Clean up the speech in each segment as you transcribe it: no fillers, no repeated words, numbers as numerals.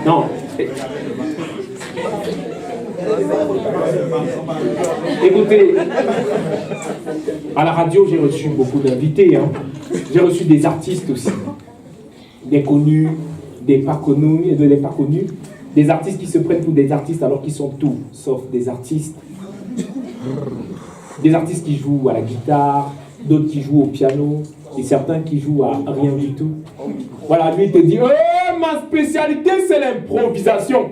Non. Écoutez, à la radio, j'ai reçu beaucoup d'invités. Hein. J'ai reçu des artistes aussi. Des connus, des pas connus et des pas connus. Des artistes qui se prennent pour des artistes alors qu'ils sont tout, sauf des artistes. Des artistes qui jouent à la guitare, d'autres qui jouent au piano, et certains qui jouent à rien du tout. Voilà, lui il te dit « ma spécialité c'est l'improvisation.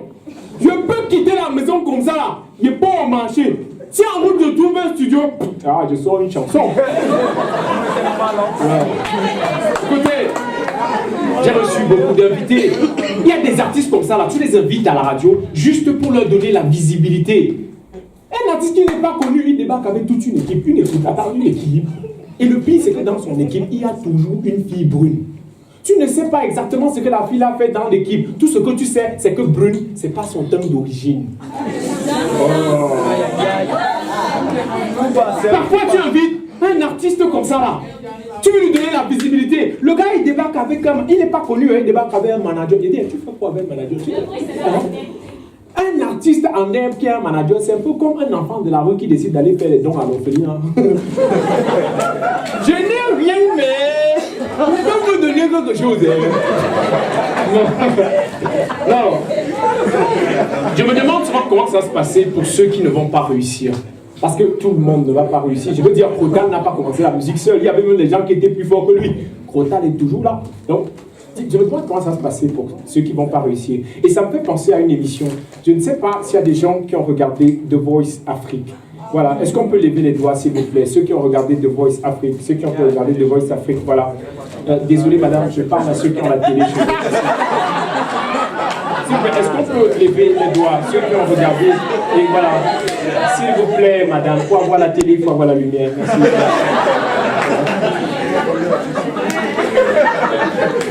Je peux quitter la maison comme ça là, il n'est pas au marché. Si en route je trouve un studio, je sors une chanson. » Écoutez, j'ai reçu beaucoup d'invités. Il y a des artistes comme ça là, tu les invites à la radio juste pour leur donner la visibilité. Un artiste qui n'est pas connu, il débarque avec toute une équipe. Une équipe. Et le pire, c'est que dans son équipe, il y a toujours une fille brune. Tu ne sais pas exactement ce que la fille a fait dans l'équipe. Tout ce que tu sais, c'est que brune, ce n'est pas son teint d'origine. Parfois, tu invites un artiste comme ça là. Tu veux lui donner la visibilité. Le gars, il débarque avec un... Il n'est pas connu, il débarque avec un manager. Il dit, tu fais quoi avec un manager? Un artiste en herbe qui est un manager, c'est un peu comme un enfant de la rue qui décide d'aller faire les dons à l'orphelinat. Je n'ai rien, mais je peux vous donner quelque chose. Non. Je me demande souvent comment ça va se passer pour ceux qui ne vont pas réussir. Parce que tout le monde ne va pas réussir. Je veux dire, Crotal n'a pas commencé la musique seul. Il y avait même des gens qui étaient plus forts que lui. Crotal est toujours là. Donc, je me demande comment ça va se passer pour ceux qui ne vont pas réussir. Et ça me fait penser à une émission. Je ne sais pas s'il y a des gens qui ont regardé The Voice Afrique. Voilà. Est-ce qu'on peut lever les doigts, s'il vous plaît? Ceux qui ont regardé The Voice Afrique. Ceux qui ont regardé The Voice Afrique. Voilà. Désolé, madame, je parle à ceux qui ont la télé. Est-ce qu'on peut lever les doigts, ceux qui ont regardé? Et voilà. S'il vous plaît, madame, il faut avoir la télé, il faut avoir la lumière. Merci.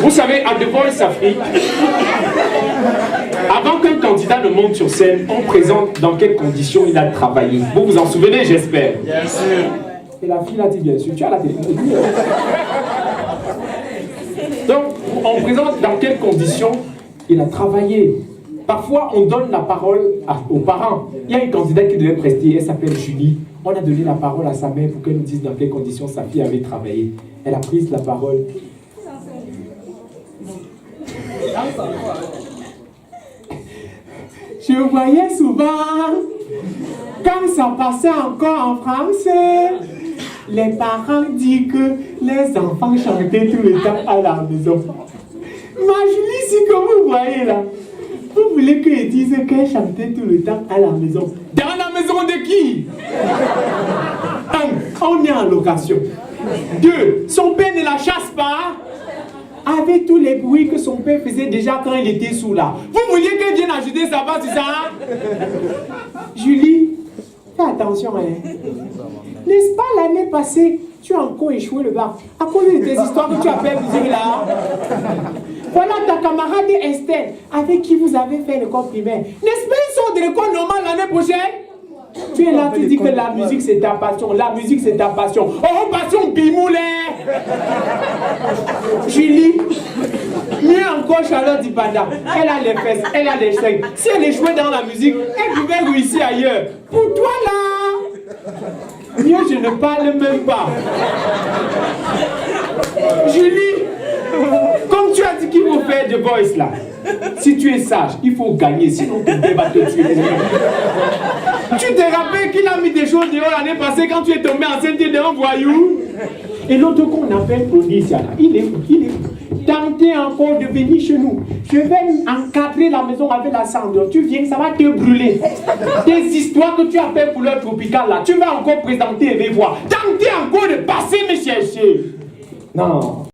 Vous savez, à The Voice Afrique, avant qu'un candidat ne monte sur scène, on présente dans quelles conditions il a travaillé. Vous vous en souvenez, j'espère. Bien sûr. Et la fille a dit bien sûr, tu as la télé. Donc, on présente dans quelles conditions il a travaillé. Parfois, on donne la parole aux parents. Il y a une candidate qui devait prester, elle s'appelle Julie. On a donné la parole à sa mère pour qu'elle nous dise dans quelles conditions sa fille avait travaillé. Elle a pris la parole. Je voyais souvent, quand ça passait encore en France, les parents disent que les enfants chantaient tout le temps à la maison. Ma Julie, si que vous voyez là, vous voulez qu'elle dise qu'elle chantait tout le temps à la maison. Dans la maison de qui? 1. On est en location. 2. Son père ne la chasse pas. Avec tous les bruits que son père faisait déjà quand il était sous là. Vous vouliez qu'elle vienne ajouter sa base, c'est ça? Julie, fais attention, hein. N'est-ce pas l'année passée, tu as encore échoué le bac à cause de tes histoires que tu as fait musique là? Voilà ta camarade Esther, avec qui vous avez fait l'école primaire. N'est-ce pas ils sont de l'école normale l'année prochaine? Tu es là, tu dis que la musique c'est ta passion. La musique c'est ta passion. Oh, passion bimoulé! Julie, mieux encore Charlotte Dipanda. Elle a les fesses, elle a les seins. Si elle échouait dans la musique, elle pouvait réussir ailleurs. Pour toi là, mieux je ne parle même pas. Julie, comme tu as dit qu'il faut faire The Voice là, si tu es sage, il faut gagner, sinon ton père va te tuer. Tu te rappelles qu'il a mis des choses dehors l'année passée quand tu es tombé enceinte de un voyou? Et l'autre qu'on appelle Onicia, il est tentez encore de venir chez nous. Je vais encadrer la maison avec la cendre. Tu viens, ça va te brûler. Des histoires que tu as fait pour l'heure tropicale là, tu vas encore présenter et les voir. Tentez encore de passer me chercher. Non.